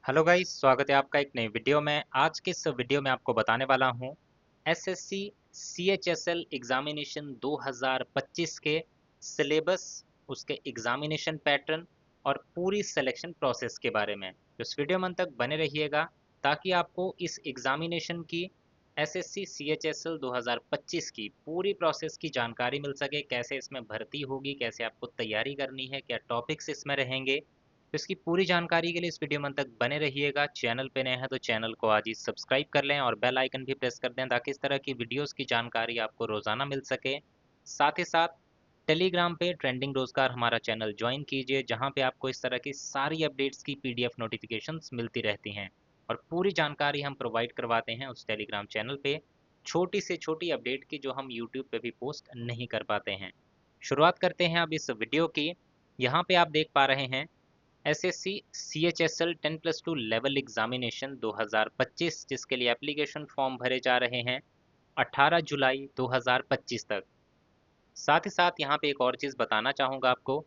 Hello guys, स्वागत है आपका एक नई वीडियो में। आज के इस वीडियो में आपको बताने वाला हूं एसएससी सीएचएसएल एग्जामिनेशन 2025 के सिलेबस, उसके एग्जामिनेशन पैटर्न और पूरी सिलेक्शन प्रोसेस के बारे में। तो इस वीडियो में अंत तक बने रहिएगा ताकि आपको इस एग्जामिनेशन की एसएससी सीएचएसएल 2025 की पूरी प्रोसेस की जानकारी मिल सके। कैसे इसमें भर्ती होगी, कैसे आपको तैयारी करनी है, क्या टॉपिक्स इसमें रहेंगे। तो इसकी पूरी जानकारी के लिए इस वीडियो में अंत तक बने रहिएगा। चैनल पे नए हैं तो चैनल को आज ही सब्सक्राइब कर लें और बेल आइकन भी प्रेस कर दें ताकि इस तरह की वीडियोस की जानकारी आपको रोजाना मिल सके। साथ ही साथ टेलीग्राम पे ट्रेंडिंग रोजगार हमारा चैनल ज्वाइन कीजिए, जहां पे आपको इस तरह की सारी अपडेट्स की पीडीएफ नोटिफिकेशंस मिलती रहती हैं और पूरी जानकारी हम प्रोवाइड करवाते हैं उस टेलीग्राम चैनल पे, छोटी से छोटी अपडेट की जो हम यूट्यूब पे भी पोस्ट नहीं कर पाते हैं। शुरुआत करते हैं अब इस वीडियो की। यहाँ पे आप देख पा रहे हैं एसएससी सीएचएसएल 10+2 लेवल एग्जामिनेशन 2025, जिसके लिए एप्लीकेशन फॉर्म भरे जा रहे हैं 18 जुलाई 2025 तक। साथ ही साथ यहाँ पे एक और चीज़ बताना चाहूँगा आपको।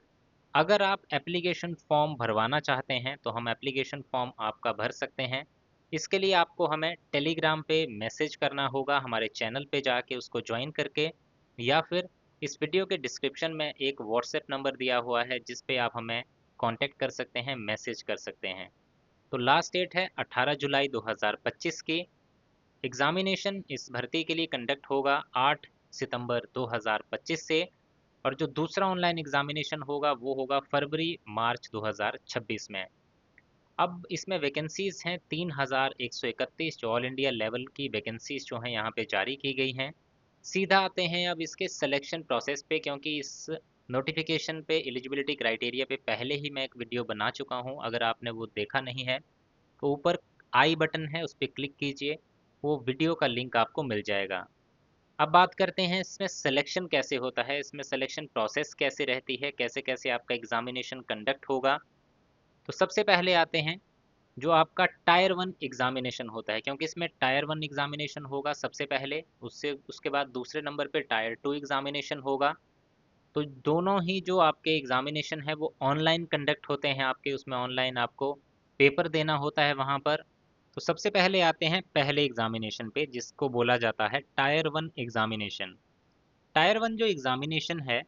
अगर आप एप्लीकेशन फॉर्म भरवाना चाहते हैं तो हम एप्लीकेशन फॉर्म आपका भर सकते हैं। इसके लिए आपको हमें टेलीग्राम पे मैसेज करना होगा, हमारे चैनल पे जाके उसको ज्वाइन करके, या फिर इस वीडियो के डिस्क्रिप्शन में एक व्हाट्सएप नंबर दिया हुआ है जिस पे आप हमें कांटेक्ट कर सकते हैं, मैसेज कर सकते हैं। तो लास्ट डेट है 18 जुलाई 2025 की। एग्जामिनेशन इस भर्ती के लिए कंडक्ट होगा 8 सितंबर 2025 से, और जो दूसरा ऑनलाइन एग्जामिनेशन होगा वो होगा फरवरी मार्च 2026 में। अब इसमें वैकेंसीज हैं 3131, जो ऑल इंडिया लेवल की वैकेंसीज जो हैं यहाँ पे जारी की गई हैं। सीधा आते हैं अब इसके सिलेक्शन प्रोसेस पे, क्योंकि इस नोटिफिकेशन पे एलिजिबिलिटी क्राइटेरिया पे पहले ही मैं एक वीडियो बना चुका हूँ। अगर आपने वो देखा नहीं है तो ऊपर आई बटन है, उस पर क्लिक कीजिए, वो वीडियो का लिंक आपको मिल जाएगा। अब बात करते हैं इसमें सिलेक्शन कैसे होता है, इसमें सिलेक्शन प्रोसेस कैसे रहती है, कैसे कैसे आपका एग्जामिनेशन कंडक्ट होगा। तो सबसे पहले आते हैं जो आपका टायर वन एग्जामिनेशन होता है, क्योंकि इसमें टायर वन एग्जामिनेशन होगा सबसे पहले, उससे उसके बाद दूसरे नंबर पे टायर टू एग्जामिनेशन होगा। तो दोनों ही जो आपके एग्जामिनेशन है वो ऑनलाइन कंडक्ट होते हैं आपके, उसमें ऑनलाइन आपको पेपर देना होता है वहाँ पर। तो सबसे पहले आते हैं पहले एग्जामिनेशन पे, जिसको बोला जाता है tier one examination. Tier one जो एग्जामिनेशन है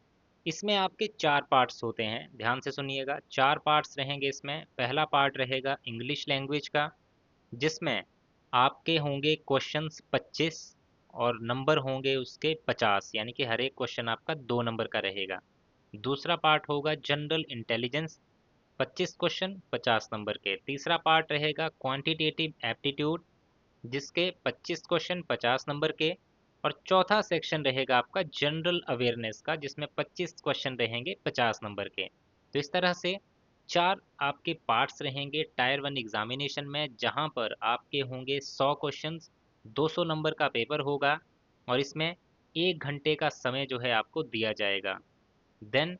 इसमें आपके चार पार्ट्स होते हैं, ध्यान से सुनिएगा। चार पार्ट्स रहेंगे इसमें। पहला पार्ट रहेगा इंग्लिश लैंग्वेज का, जिसमें आपके होंगे क्वेश्चंस 25 और नंबर होंगे उसके 50, यानी कि हर एक क्वेश्चन आपका 2 नंबर का रहेगा। दूसरा पार्ट होगा जनरल इंटेलिजेंस, 25 क्वेश्चन 50 नंबर के। तीसरा पार्ट रहेगा क्वांटिटेटिव एप्टीट्यूड, जिसके 25 क्वेश्चन 50 नंबर के। और चौथा सेक्शन रहेगा आपका जनरल अवेयरनेस का, जिसमें 25 क्वेश्चन रहेंगे 50 नंबर के। तो इस तरह से चार आपके पार्ट्स रहेंगे टायर वन एग्जामिनेशन में, जहां पर आपके होंगे 100 क्वेश्चंस, 200 नंबर का पेपर होगा और इसमें 1 घंटे का समय जो है आपको दिया जाएगा। देन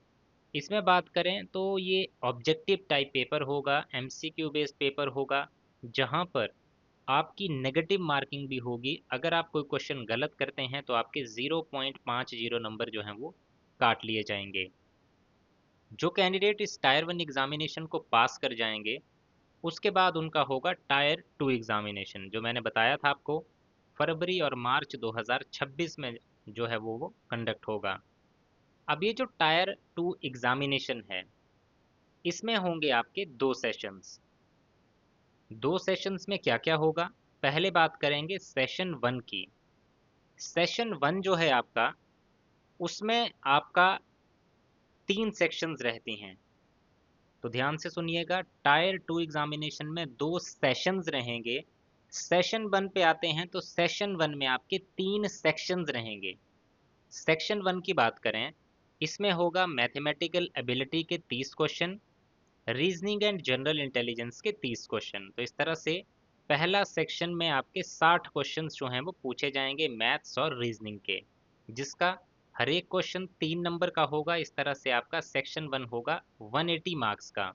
इसमें बात करें तो ये ऑब्जेक्टिव टाइप पेपर होगा, एमसीक्यू बेस्ड पेपर होगा, जहां पर आपकी नेगेटिव मार्किंग भी होगी। अगर आप कोई क्वेश्चन गलत करते हैं तो आपके 0.50 नंबर जो हैं वो काट लिए जाएंगे। जो कैंडिडेट इस टायर वन एग्जामिनेशन को पास कर जाएंगे उसके बाद उनका होगा टायर टू एग्जामिनेशन, जो मैंने बताया था आपको फरवरी और मार्च 2026 में जो है वो कंडक्ट होगा। अब ये जो टायर टू एग्जामिनेशन है इसमें होंगे आपके 2 सेशंस। 2 सेशंस में क्या क्या होगा, पहले बात करेंगे सेशन वन की। सेशन वन जो है आपका, उसमें आपका 3 सेक्शंस रहती हैं। तो ध्यान से सुनिएगा, टायर टू एग्जामिनेशन में 2 सेशंस रहेंगे। सेशन वन पे आते हैं तो सेशन वन में आपके 3 सेक्शंस रहेंगे। सेक्शन वन की बात करें, इसमें होगा मैथमेटिकल एबिलिटी के 30 question, reasoning and general intelligence के 30 क्वेश्चन। तो इस तरह से पहला सेक्शन में आपके 60 क्वेश्चंस जो हैं वो पूछे जाएंगे मैथ्स और रीजनिंग के, जिसका हर एक क्वेश्चन 3 नंबर का होगा। इस तरह से आपका सेक्शन वन होगा 180 मार्क्स का।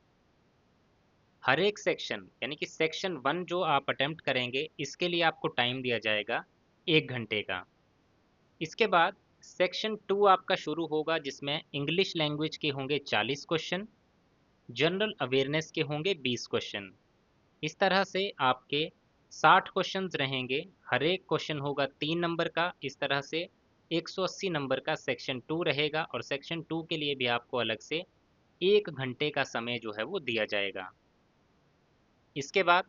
हर एक सेक्शन यानी कि सेक्शन वन जो आप अटेम्प्ट करेंगे इसके लिए आपको टाइम दिया जाएगा 1 घंटे का। इसके बाद सेक्शन टू आपका शुरू होगा, जिसमें इंग्लिश लैंग्वेज के होंगे 40 क्वेश्चन, जनरल अवेयरनेस के होंगे 20 क्वेश्चन। इस तरह से आपके 60 क्वेश्चंस रहेंगे, हर एक क्वेश्चन होगा 3 नंबर का। इस तरह से 180 नंबर का सेक्शन 2 रहेगा और सेक्शन 2 के लिए भी आपको अलग से 1 घंटे का समय जो है वो दिया जाएगा। इसके बाद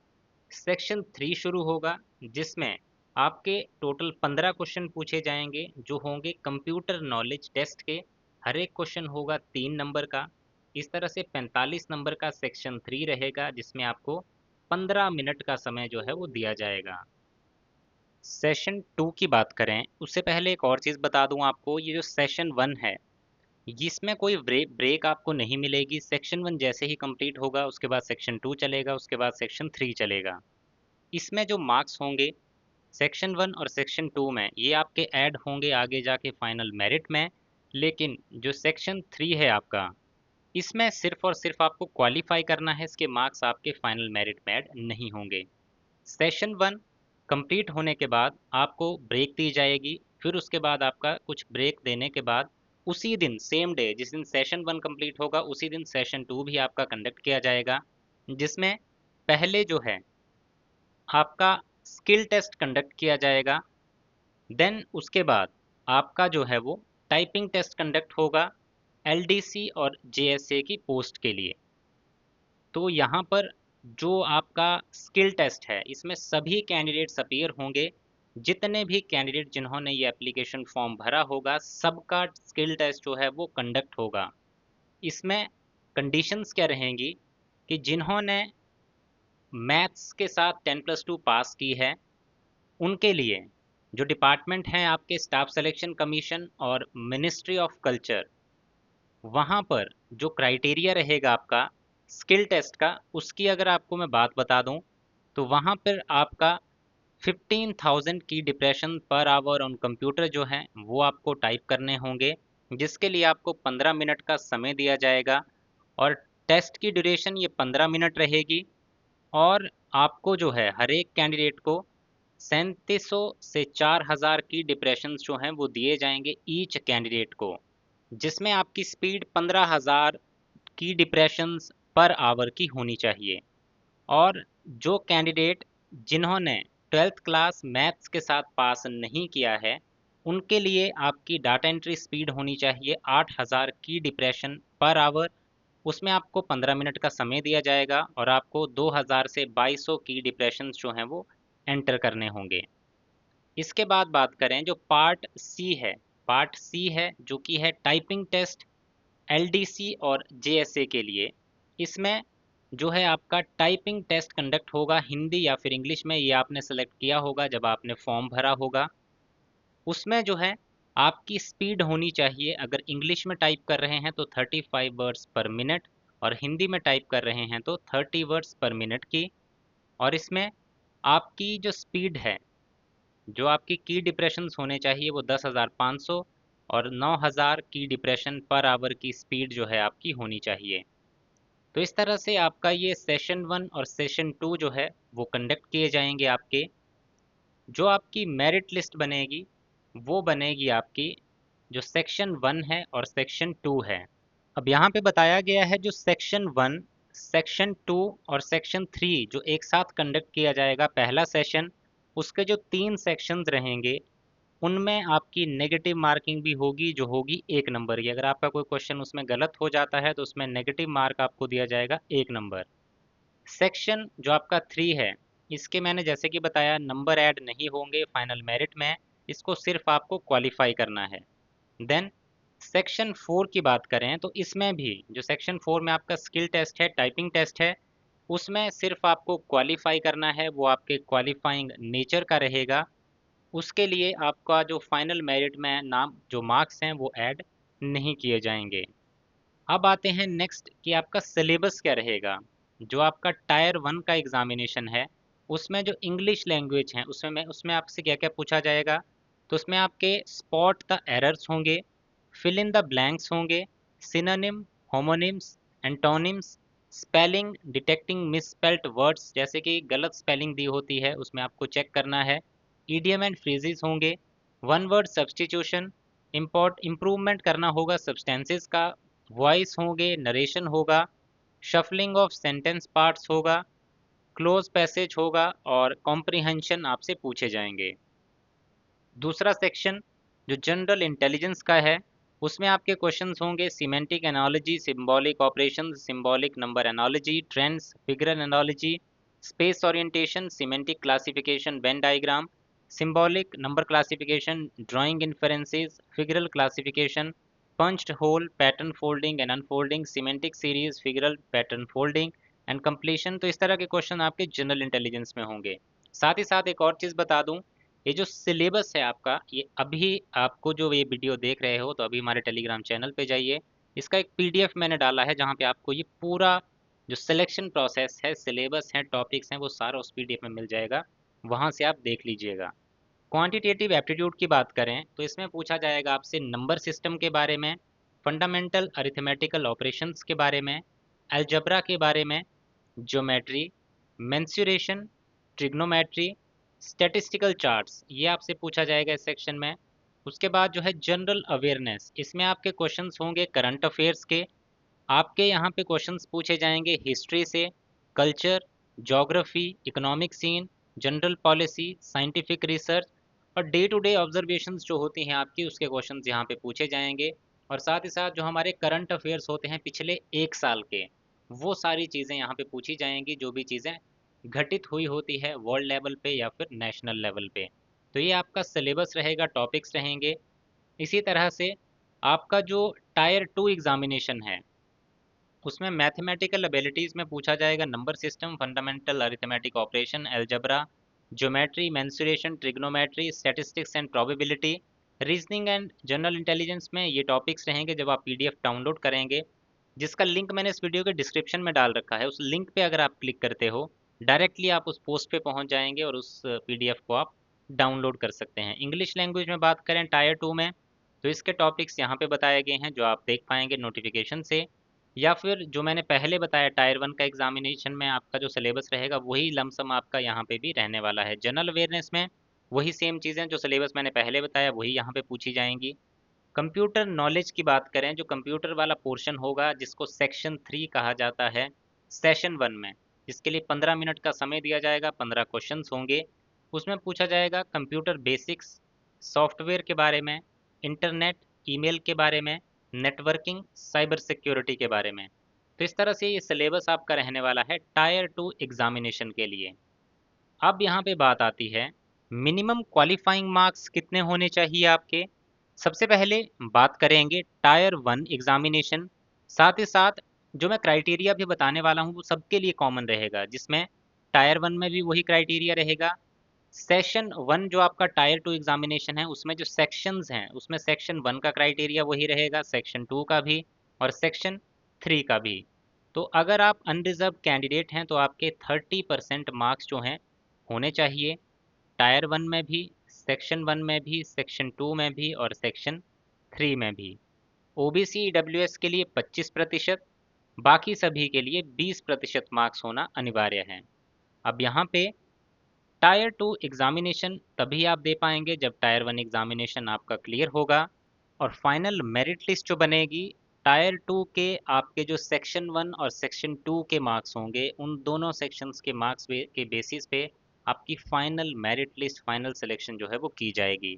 सेक्शन 3 शुरू होगा, जिसमें आपके टोटल 15 क्वेश्चन पूछे जाएंगे जो होंगे कंप्यूटर नॉलेज टेस्ट के। हर एक क्वेश्चन होगा 3 नंबर का। इस तरह से 45 नंबर का सेक्शन 3 रहेगा, जिसमें आपको 15 मिनट का समय जो है वो दिया जाएगा। सेशन 2 की बात करें उससे पहले एक और चीज़ बता दूं आपको, ये जो सेशन 1 है इसमें कोई ब्रेक आपको नहीं मिलेगी। सेक्शन 1 जैसे ही कंप्लीट होगा उसके बाद सेक्शन 2 चलेगा, उसके बाद सेक्शन 3 चलेगा। इसमें जो मार्क्स होंगे सेक्शन 1 और सेक्शन 2 में ये आपके ऐड होंगे आगे जाके फाइनल मेरिट में। लेकिन जो सेक्शन 3 है आपका, इसमें सिर्फ और सिर्फ आपको क्वालिफाई करना है, इसके मार्क्स आपके फाइनल मेरिट में ऐड नहीं होंगे। सेशन 1 कंप्लीट होने के बाद आपको ब्रेक दी जाएगी, फिर उसके बाद आपका कुछ ब्रेक देने के बाद उसी दिन सेम डे जिस दिन सेशन 1 कंप्लीट होगा उसी दिन सेशन 2 भी आपका कंडक्ट किया जाएगा, जिसमें पहले जो है आपका स्किल टेस्ट कंडक्ट किया जाएगा। देन उसके बाद आपका जो है वो टाइपिंग टेस्ट कंडक्ट होगा एलडीसी और जेएसए की पोस्ट के लिए। तो यहाँ पर जो आपका स्किल टेस्ट है इसमें सभी कैंडिडेट्स अपीयर होंगे। जितने भी कैंडिडेट जिन्होंने ये एप्लीकेशन फॉर्म भरा होगा सबका स्किल टेस्ट जो है वो कंडक्ट होगा। इसमें कंडीशंस क्या रहेंगी कि जिन्होंने मैथ्स के साथ 10+2 पास की है उनके लिए जो डिपार्टमेंट हैं आपके स्टाफ सिलेक्शन कमीशन और मिनिस्ट्री ऑफ कल्चर, वहाँ पर जो क्राइटेरिया रहेगा आपका स्किल टेस्ट का उसकी अगर आपको मैं बात बता दूं तो वहाँ पर आपका 15,000 की depression per hour on computer जो है वो आपको टाइप करने होंगे, जिसके लिए आपको 15 मिनट का समय दिया जाएगा और टेस्ट की ड्यूरेशन ये 15 मिनट रहेगी। और आपको जो है हर एक कैंडिडेट को 3700 से 4000 की डिप्रेशन जो हैं वो दिए जाएंगे ईच कैंडिडेट को, जिसमें आपकी स्पीड 15,000 की डिप्रेशंस पर आवर की होनी चाहिए। और जो कैंडिडेट जिन्होंने 12th क्लास मैथ्स के साथ पास नहीं किया है उनके लिए आपकी डाटा एंट्री स्पीड होनी चाहिए 8000 की डिप्रेशन पर आवर। उसमें आपको 15 मिनट का समय दिया जाएगा और आपको 2000 से 2200 की डिप्रेशन जो हैं वो एंटर करने होंगे। इसके बाद बात करें जो पार्ट सी है जो कि है टाइपिंग टेस्ट एलडीसी और जेएसए के लिए। इसमें जो है आपका टाइपिंग टेस्ट कंडक्ट होगा हिंदी या फिर इंग्लिश में, ये आपने सेलेक्ट किया होगा जब आपने फॉर्म भरा होगा। उसमें जो है आपकी स्पीड होनी चाहिए, अगर इंग्लिश में टाइप कर रहे हैं तो 35 वर्ड्स पर मिनट और हिंदी में टाइप कर रहे हैं तो 30 वर्ड्स पर मिनट की। और इसमें आपकी जो स्पीड है जो आपकी की डिप्रेशंस होने चाहिए वो 10,500 और 9,000 की डिप्रेशन पर आवर की स्पीड जो है आपकी होनी चाहिए। तो इस तरह से आपका ये सेशन 1 और सेशन 2 जो है वो कंडक्ट किए जाएंगे आपके। जो आपकी मेरिट लिस्ट बनेगी वो बनेगी आपकी जो सेक्शन 1 है और सेक्शन 2 है। अब यहाँ पे बताया गया है जो सेक्शन 1, सेक्शन 2 और सेक्शन 3 जो एक साथ कंडक्ट किया जाएगा पहला सेशन, उसके जो 3 सेक्शंस रहेंगे उनमें आपकी नेगेटिव मार्किंग भी होगी जो होगी 1 नंबर की। अगर आपका कोई क्वेश्चन उसमें गलत हो जाता है तो उसमें नेगेटिव मार्क आपको दिया जाएगा 1 नंबर। सेक्शन जो आपका 3 है इसके मैंने जैसे कि बताया नंबर ऐड नहीं होंगे फाइनल मेरिट में, इसको सिर्फ आपको क्वालिफाई करना है। देन सेक्शन 4 की बात करें तो इसमें भी जो सेक्शन 4 में आपका स्किल टेस्ट है टाइपिंग टेस्ट है उसमें सिर्फ आपको क्वालिफाई करना है, वो आपके क्वालिफाइंग नेचर का रहेगा। उसके लिए आपका जो फाइनल मेरिट में नाम जो मार्क्स हैं वो ऐड नहीं किए जाएंगे। अब आते हैं नेक्स्ट कि आपका सिलेबस क्या रहेगा। जो आपका टायर 1 का एग्जामिनेशन है उसमें जो इंग्लिश लैंग्वेज है उसमें आपसे क्या क्या पूछा जाएगा। तो उसमें आपके स्पॉट द एरर्स होंगे, फिल इन द ब्लैंक्स होंगे, synonym, homonyms, antonyms, spelling, detecting misspelled words जैसे कि गलत स्पेलिंग दी होती है उसमें आपको चेक करना है, ईडियम एंड फ्रेजेस होंगे, वन वर्ड सब्स्टिट्यूशन, इम्प्रूवमेंट करना होगा सब्सटेंसेस का, वॉइस होंगे, नरेशन होगा, शफलिंग ऑफ सेंटेंस पार्ट्स होगा, क्लोज पैसेज होगा और कॉम्प्रिहेंशन आपसे पूछे जाएंगे। दूसरा सेक्शन जो जनरल इंटेलिजेंस का है, उसमें आपके क्वेश्चंस होंगे semantic analogy, symbolic operation, symbolic number analogy, trends, figural analogy, space orientation, semantic classification, Venn diagram, symbolic number classification, drawing inferences, figural classification, punched hole, pattern folding and unfolding, semantic series, figural pattern folding and completion. तो इस तरह के question आपके general intelligence में होंगे। साथ ही साथ एक और चीज़ बता दूं, ये जो सिलेबस है आपका, ये अभी आपको जो ये वीडियो देख रहे हो तो अभी हमारे टेलीग्राम चैनल पे जाइए, इसका एक पीडीएफ मैंने डाला है जहाँ पे आपको ये पूरा जो सिलेक्शन प्रोसेस है, सिलेबस है, टॉपिक्स हैं, वो सारा उस पीडीएफ में मिल जाएगा, वहाँ से आप देख लीजिएगा। क्वांटिटेटिव एप्टीट्यूड की बात करें तो इसमें पूछा जाएगा आपसे नंबर सिस्टम के बारे में, फंडामेंटल अरिथमेटिकल ऑपरेशंस के बारे में, अलजब्रा के बारे में, geometry, mensuration, trigonometry, statistical charts, ये आपसे पूछा जाएगा इस सेक्शन में। उसके बाद जो है जनरल अवेयरनेस, इसमें आपके क्वेश्चंस होंगे करंट अफेयर्स के। आपके यहाँ पे क्वेश्चंस पूछे जाएंगे हिस्ट्री से, culture, geography, economic scene, general policy, scientific research और डे टू डे ऑब्जर्वेशंस जो होती हैं आपकी, उसके क्वेश्चंस यहाँ पे पूछे जाएंगे। और साथ ही साथ जो हमारे करंट अफेयर्स होते हैं पिछले 1 साल के, वो सारी चीज़ें यहाँ पे पूछी जाएंगी, जो भी चीज़ें घटित हुई होती है वर्ल्ड लेवल पे या फिर नेशनल लेवल पे। तो ये आपका सिलेबस रहेगा, टॉपिक्स रहेंगे। इसी तरह से आपका जो टायर 2 एग्जामिनेशन है, उसमें मैथमेटिकल एबिलिटीज़ में पूछा जाएगा number system, fundamental arithmetic operation, algebra, geometry, mensuration, trigonometry, statistics and probability, reasoning and general intelligence में ये टॉपिक्स रहेंगे जब आप पीडीएफ डाउनलोड करेंगे, जिसका लिंक मैंने इस वीडियो के डिस्क्रिप्शन में डाल रखा है। उस लिंक पे अगर आप क्लिक करते हो, डायरेक्टली आप उस पोस्ट पे पहुंच जाएंगे और उस पीडीएफ को आप डाउनलोड कर सकते हैं। इंग्लिश लैंग्वेज में बात करें टायर 2 में, तो इसके टॉपिक्स यहाँ पे बताए गए हैं जो आप देख पाएंगे नोटिफिकेशन से, या फिर जो मैंने पहले बताया टायर 1 का एग्जामिनेशन में आपका जो सिलेबस रहेगा वही लमसम आपका यहाँ पे भी रहने वाला है। जनरल अवेयरनेस में वही सेम चीज़ें जो सिलेबस मैंने पहले बताया वही यहाँ पे पूछी जाएंगी। कंप्यूटर नॉलेज की बात करें, जो कंप्यूटर वाला पोर्शन होगा जिसको सेक्शन 3 कहा जाता है सेशन 1 में, जिसके लिए 15 मिनट का समय दिया जाएगा, 15 क्वेश्चंस होंगे। उसमें पूछा जाएगा कंप्यूटर बेसिक्स, सॉफ्टवेयर के बारे में, इंटरनेट, ईमेल के बारे में, नेटवर्किंग, साइबर सिक्योरिटी के बारे में। तो इस तरह से ये सिलेबस आपका रहने वाला है टायर 2 एग्जामिनेशन के लिए। अब यहाँ पे बात आती है मिनिमम क्वालिफाइंग मार्क्स कितने होने चाहिए आपके। सबसे पहले बात करेंगे टायर 1 एग्जामिनेशन, साथ ही साथ जो मैं क्राइटेरिया भी बताने वाला हूँ वो सबके लिए कॉमन रहेगा, जिसमें टायर 1 में भी वही क्राइटेरिया रहेगा। सेशन 1 जो आपका टायर 2 एग्जामिनेशन है, उसमें जो सेक्शंस हैं उसमें सेक्शन 1 का क्राइटेरिया वही रहेगा, सेक्शन 2 का भी और सेक्शन 3 का भी। तो अगर आप अनरिजर्व कैंडिडेट हैं तो आपके 30% मार्क्स जो हैं होने चाहिए, टायर 1 में भी, सेक्शन 1 में भी, सेक्शन 2 में भी और सेक्शन 3 में भी। ओबीसी ईडब्ल्यूएस के लिए 25%, बाकी सभी के लिए 20% मार्क्स होना अनिवार्य है। अब यहाँ पे टायर 2 एग्जामिनेशन तभी आप दे पाएंगे जब टायर 1 एग्जामिनेशन आपका क्लियर होगा, और फाइनल मेरिट लिस्ट जो बनेगी टायर 2 के, आपके जो सेक्शन 1 और सेक्शन 2 के मार्क्स होंगे, उन दोनों सेक्शंस के मार्क्स के बेसिस पे आपकी final merit list, final selection जो है वो की जाएगी।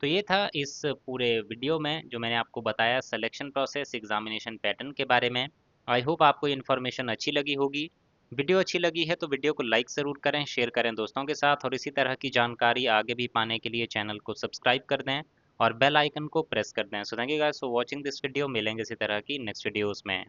तो ये था इस पूरे वीडियो में जो मैंने आपको बताया सिलेक्शन प्रोसेस, एग्जामिनेशन पैटर्न के बारे में। आई होप आपको ये इन्फॉर्मेशन अच्छी लगी होगी। वीडियो अच्छी लगी है तो वीडियो को लाइक ज़रूर करें, शेयर करें दोस्तों के साथ, और इसी तरह की जानकारी आगे भी पाने के लिए चैनल को सब्सक्राइब कर दें और बेल आइकन को प्रेस कर दें। So thank you guys for watching this video. मिलेंगे इसी तरह की नेक्स्ट वीडियोस में।